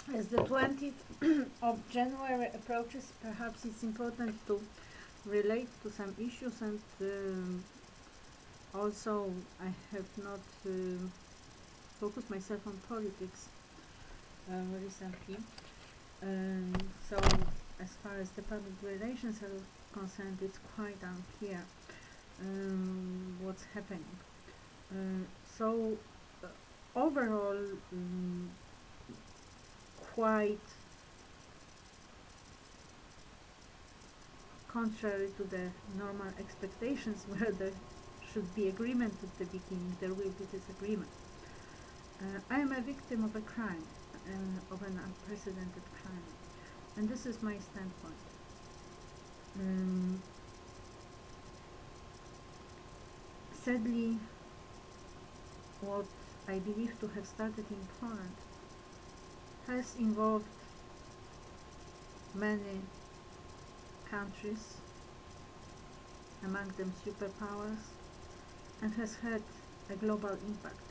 As the 20th of January approaches, perhaps it's important to relate to some issues, and also I have not focused myself on politics recently. So as far as the public relations are concerned, it's quite unclear what's happening. So overall, quite contrary to the normal expectations where there should be agreement at the beginning, there will be disagreement. I am a victim of a crime, of an unprecedented crime, and this is my standpoint. Sadly, what I believe to have started in Poland has involved many countries, among them superpowers, and has had a global impact.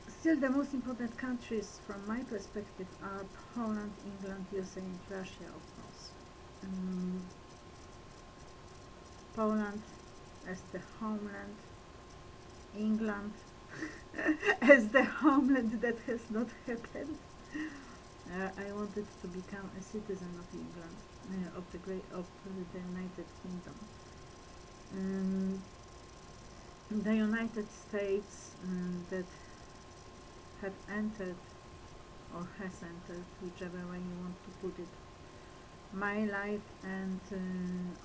Still, the most important countries from my perspective are Poland, England, USA, and Russia, of course. Poland as the homeland, England as the homeland that has not happened. I wanted to become a citizen of England, of the United Kingdom. The United States that had entered, or has entered, whichever way you want to put it, my life, and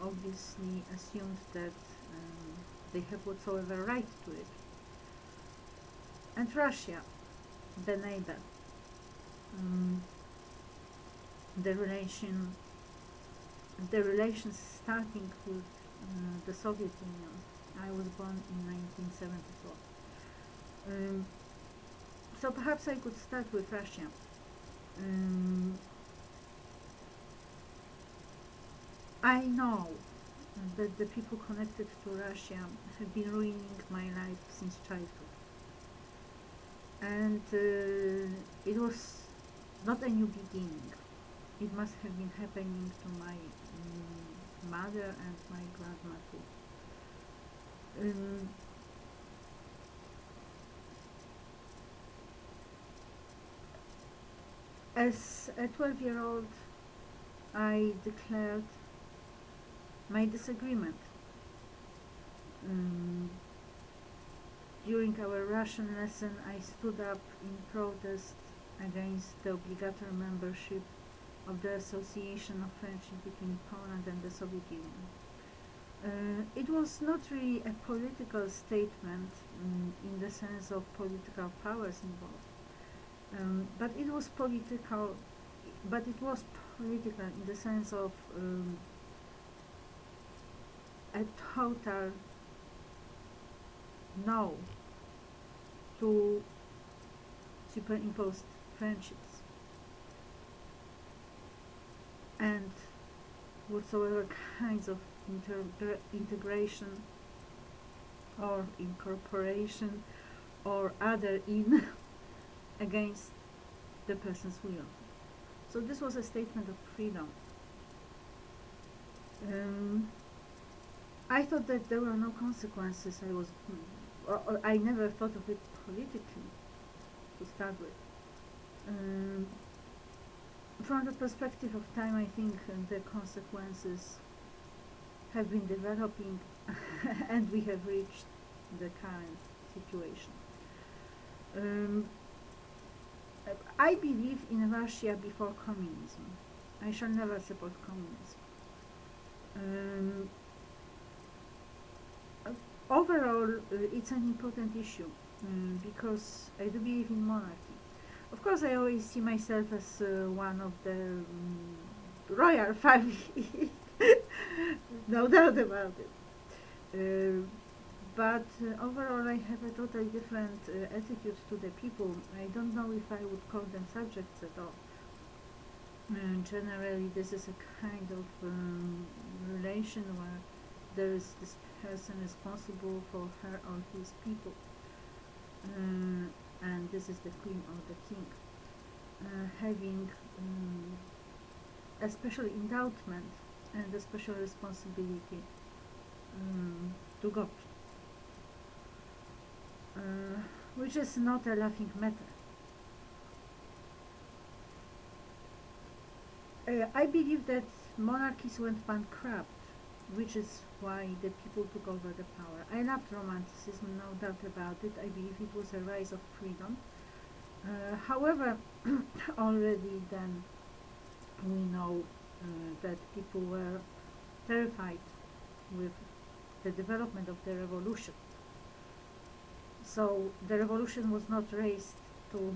obviously assumed that they have whatsoever right to it. And Russia, the neighbor, the relations starting with the Soviet Union. I was born in 1974. So perhaps I could start with Russia. I know that the people connected to Russia have been ruining my life since childhood. And it was not a new beginning. It must have been happening to my mother and my grandma too. As a 12-year-old, I declared my disagreement. During our Russian lesson, I stood up in protest against the obligatory membership of the Association of Friendship between Poland and the Soviet Union. It was not really a political statement in the sense of political powers involved, but it was political. But it was political in the sense of a total no to superimposed friendships and whatsoever kinds of integration or incorporation or other in against the person's will. So this was a statement of freedom. I thought that there were no consequences. I never thought of it politically to start with. From the perspective of time, I think the consequences have been developing and we have reached the current situation. I believe in Russia before communism. I shall never support communism. Overall, it's an important issue because I do believe in monarchy. Of course, I always see myself as one of the royal family, no doubt about it. But overall, I have a totally different attitude to the people. I don't know if I would call them subjects at all. Generally, this is a kind of relation where there is this person responsible for her or his people, and this is the queen or the king, having a special endowment and a special responsibility to God, which is not a laughing matter. I believe that monarchies went bankrupt, which is why the people took over the power. I loved Romanticism, no doubt about it. I believe it was a rise of freedom. However, already then we know that people were terrified with the development of the revolution. So the revolution was not raised to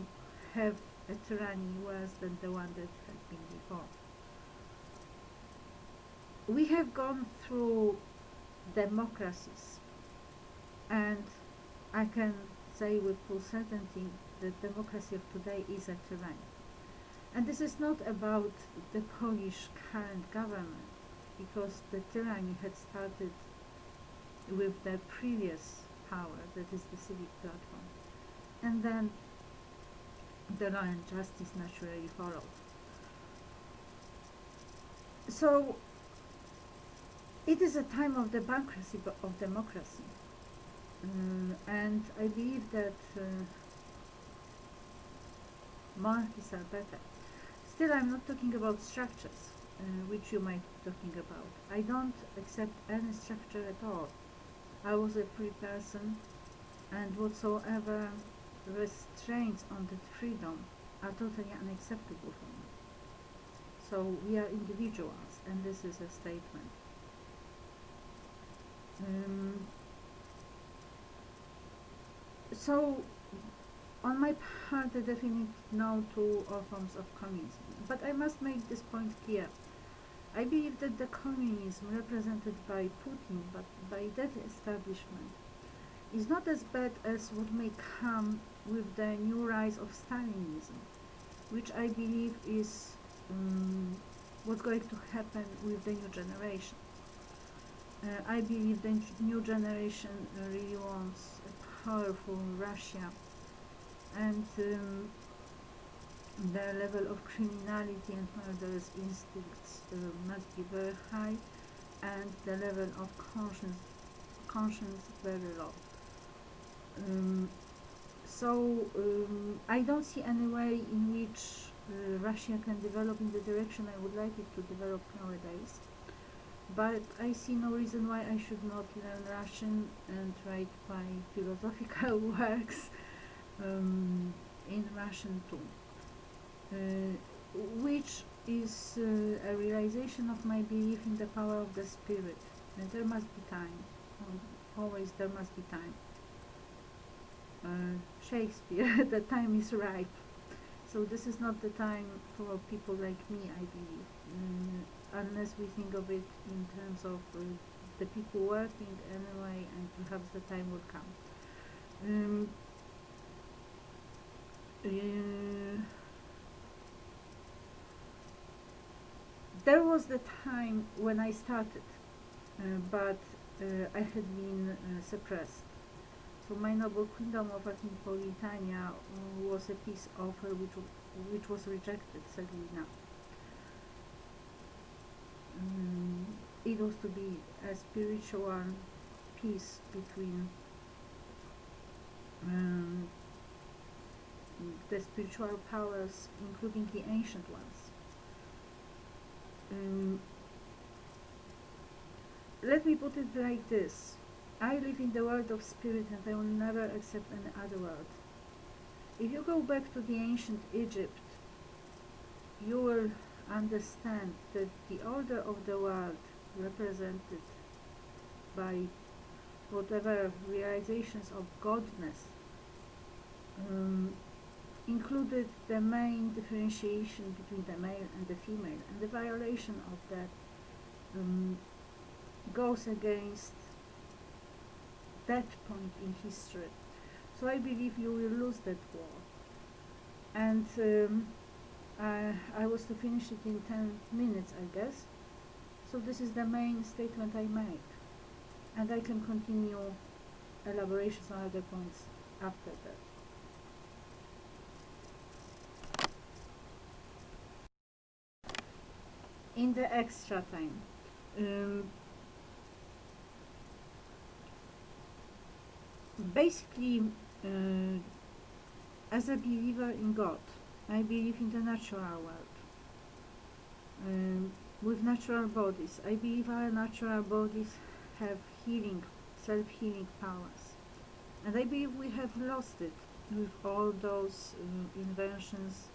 have a tyranny worse than the one that had been before. We have gone through democracies, and I can say with full certainty that democracy of today is a tyranny. And this is not about the Polish current government, because the tyranny had started with the previous power, that is the civic platform, and then the law and justice naturally followed. So it is a time of the bankruptcy of democracy, and I believe that monarchies are better. Still, I'm not talking about structures, which you might be talking about. I don't accept any structure at all. I was a free person, and whatsoever restraints on that freedom are totally unacceptable for me. So we are individuals, and this is a statement. So on my part, I definitely no to all forms of communism. But I must make this point clear. I believe that the communism represented by Putin, but by that establishment, is not as bad as what may come with the new rise of Stalinism, which I believe is what's going to happen with the new generation. I believe the new generation really wants a powerful Russia, and the level of criminality and murderous instincts must be very high, and the level of conscience very low. I don't see any way in which Russia can develop in the direction I would like it to develop nowadays. But I see no reason why I should not learn Russian and write my philosophical works in Russian too, which is a realization of my belief in the power of the spirit. And there must be time. Always there must be time. Shakespeare, the time is ripe. So this is not the time for people like me, I believe, unless we think of it in terms of the people working anyway, and perhaps the time will come. There was the time when I started, but I had been suppressed. So my noble kingdom of Akinpolitania was a peace offer which was rejected, sadly now. It was to be a spiritual peace between the spiritual powers, including the ancient ones. Let me put it like this. I live in the world of spirit, and I will never accept any other world. If you go back to the ancient Egypt, you will understand that the order of the world, represented by whatever realizations of godness, included the main differentiation between the male and the female, and the violation of that goes against that point in history. So I believe you will lose that war. And I was to finish it in 10 minutes, I guess. So this is the main statement I make. And I can continue elaborations on other points after that. in the extra time. Um, Basically, uh, as a believer in God, I believe in the natural world. With natural bodies, I believe our natural bodies have healing, self-healing powers. And I believe we have lost it with all those inventions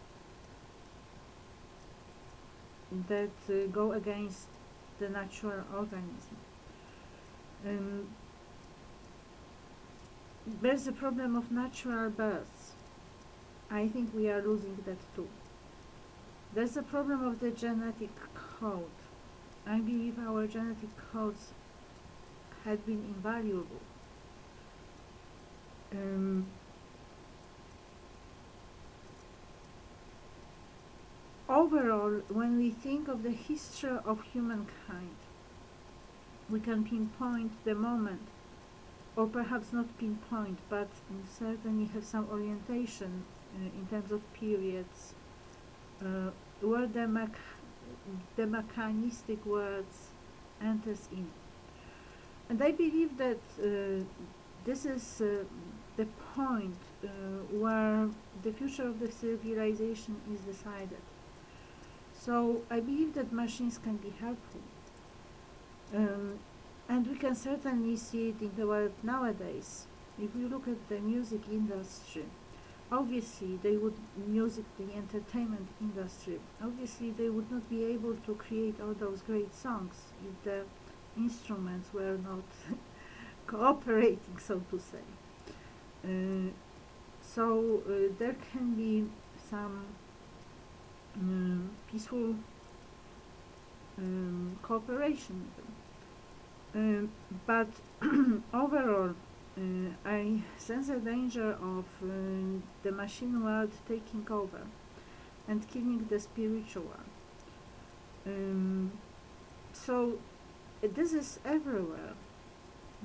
that go against the natural organism. Um, there's a problem of natural births. I think we are losing that too. There's a problem of the genetic code. I believe our genetic codes had been invaluable. Um, Overall, when we think of the history of humankind, we can pinpoint the moment, or perhaps not pinpoint, but certainly have some orientation in terms of periods, where the mechanistic words enters in. And I believe that this is the point where the future of the civilization is decided. So I believe that machines can be helpful. And we can certainly see it in the world nowadays. If we look at the music industry, obviously the entertainment industry, obviously they would not be able to create all those great songs if the instruments were not cooperating, so to say. There can be some peaceful cooperation. But overall, I sense a danger of the machine world taking over and killing the spiritual world. So this is everywhere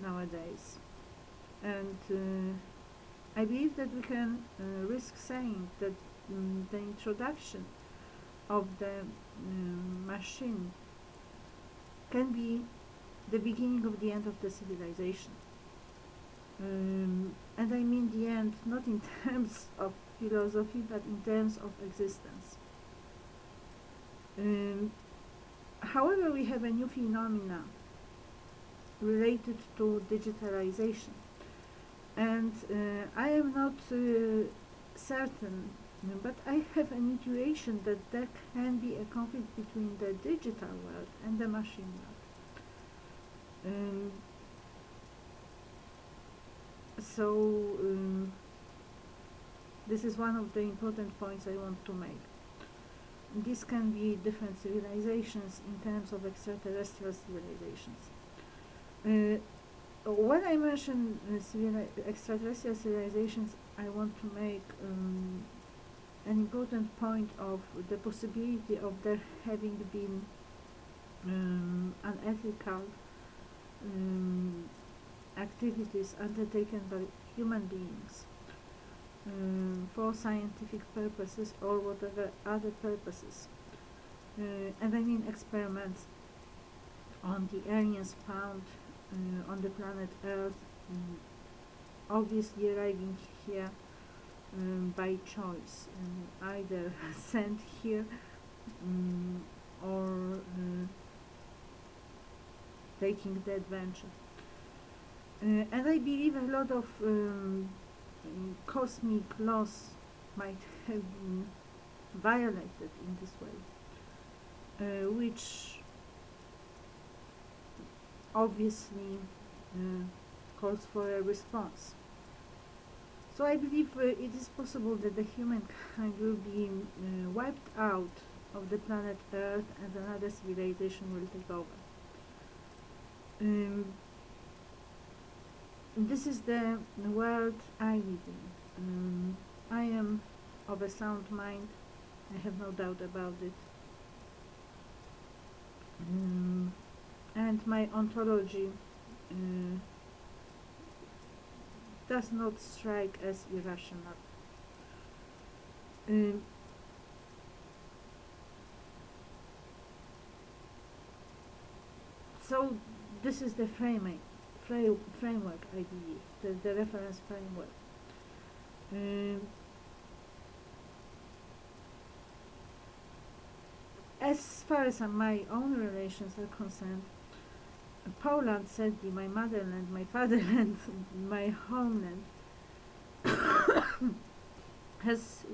nowadays, and I believe that we can risk saying that the introduction of the machine can be the beginning of the end of the civilization. And I mean the end not in terms of philosophy, but in terms of existence. However, we have a new phenomena related to digitalization, and I am not certain, but I have an intuition that there can be a conflict between the digital world and the machine world. This is one of the important points I want to make. This can be different civilizations in terms of extraterrestrial civilizations. When I mention extraterrestrial civilizations, I want to make an important point of the possibility of there having been unethical activities undertaken by human beings for scientific purposes or whatever other purposes. And I mean experiments on the aliens found on the planet Earth, obviously arriving here by choice, either sent here or taking the adventure. And I believe a lot of cosmic laws might have been violated in this way, which obviously calls for a response. So I believe it is possible that the humankind will be wiped out of the planet Earth and another civilization will take over. This is the world I live in. I am of a sound mind, I have no doubt about it. And my ontology does not strike as irrational. So this is the framework, I believe, the reference framework. As far as my own relations are concerned, Poland, sadly, my motherland, my fatherland, my homeland, has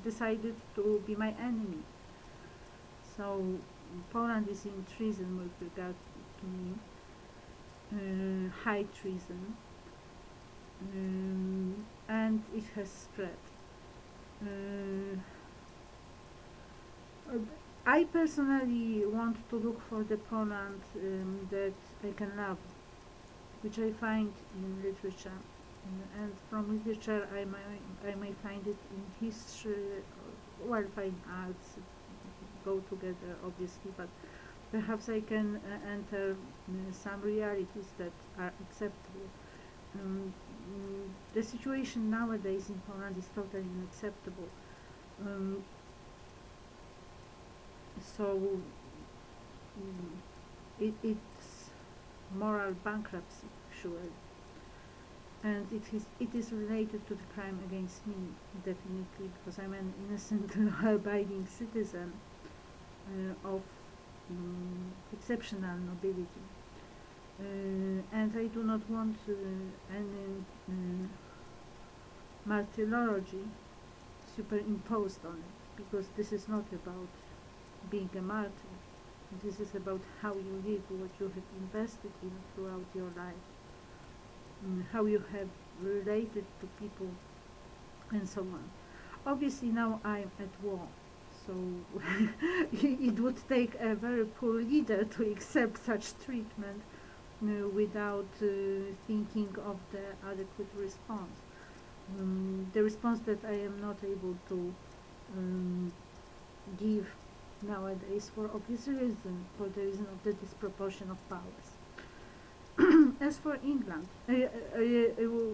decided to be my enemy. So Poland is in treason with regard to me, high treason, and it has spread. I personally want to look for the Poland that I can love, which I find in literature, and from literature I may find it in history. Well, fine arts go together, obviously, but perhaps I can enter some realities that are acceptable. The situation nowadays in Poland is totally unacceptable. So it's moral bankruptcy, surely, and it is related to the crime against me, definitely, because I'm an innocent, law-abiding citizen of exceptional nobility, and I do not want any martyrology superimposed on it, because this is not about being a martyr. This is about how you live, what you have invested in throughout your life, how you have related to people, and so on. Obviously now I'm at war, so it would take a very poor leader to accept such treatment without thinking of the adequate response. The response that I am not able to give nowadays, for obvious reason, for the reason of the disproportion of powers. As for England,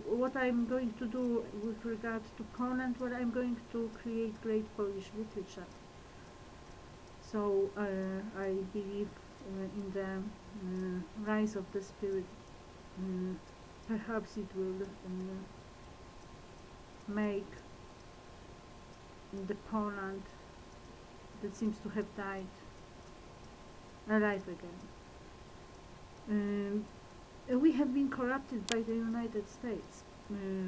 what I'm going to do with regard to Poland, well, I'm going to create great Polish literature. So I believe in the rise of the spirit. Perhaps it will make the Poland that seems to have died alive again. We have been corrupted by the United States.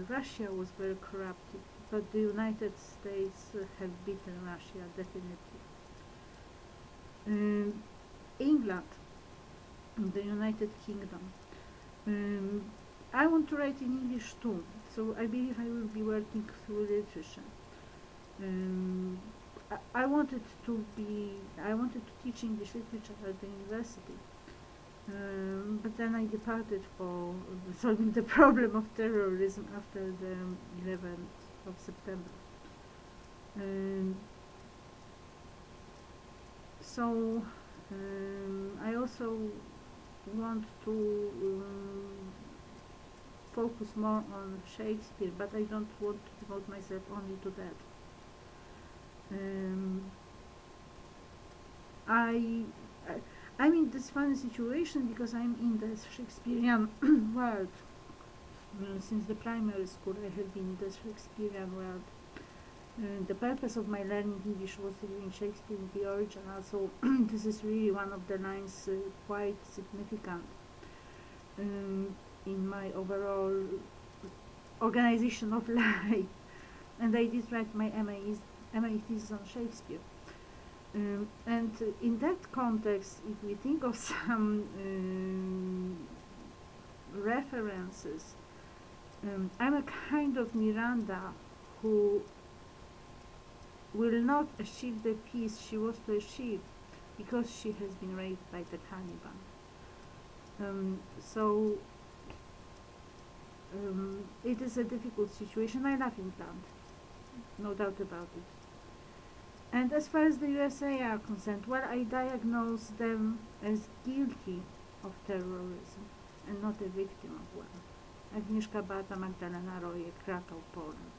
Russia was very corrupted, but the United States have beaten Russia, definitely. England, the United Kingdom. I want to write in English too, so I believe I will be working through literature. I wanted to teach English literature at the university, but then I departed for solving the problem of terrorism after the 11th of September. So I also want to focus more on Shakespeare, but I don't want to devote myself only to that. I'm in this funny situation because I'm in the Shakespearean world. Since the primary school I have been in the Shakespearean world. The purpose of my learning English was reading Shakespeare in the original, so this is really one of the lines quite significant in my overall organization of life. And I did write my MA thesis on Shakespeare. And in that context, if we think of some references, I'm a kind of Miranda who will not achieve the peace she was to achieve because she has been raped by the Caliban. So it is a difficult situation. I love England, no doubt about it. And as far as the USA are concerned, well, I diagnose them as guilty of terrorism and not a victim of one. Agnieszka Beata Magdalena Rojek, Krakow, Poland.